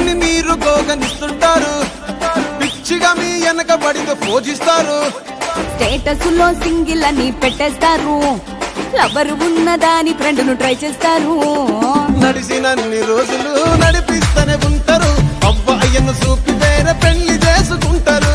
అని మీరు గోగనిస్తుంటారు, పిచ్చిగా మీ వెనక పడితో పూజిస్తారు. స్టేటస్ లో సింగిల్ అని పెట్టేస్తారు, లవర్ ఉన్నదాని ఫ్రెండ్ ను ట్రై చేస్తారు. నడిచినన్ని రోజులు నడిపిస్తూనే ఉంటారు, అవ్వ అయ్యను చూపి వేరే పెళ్లి చేసుకుంటారు.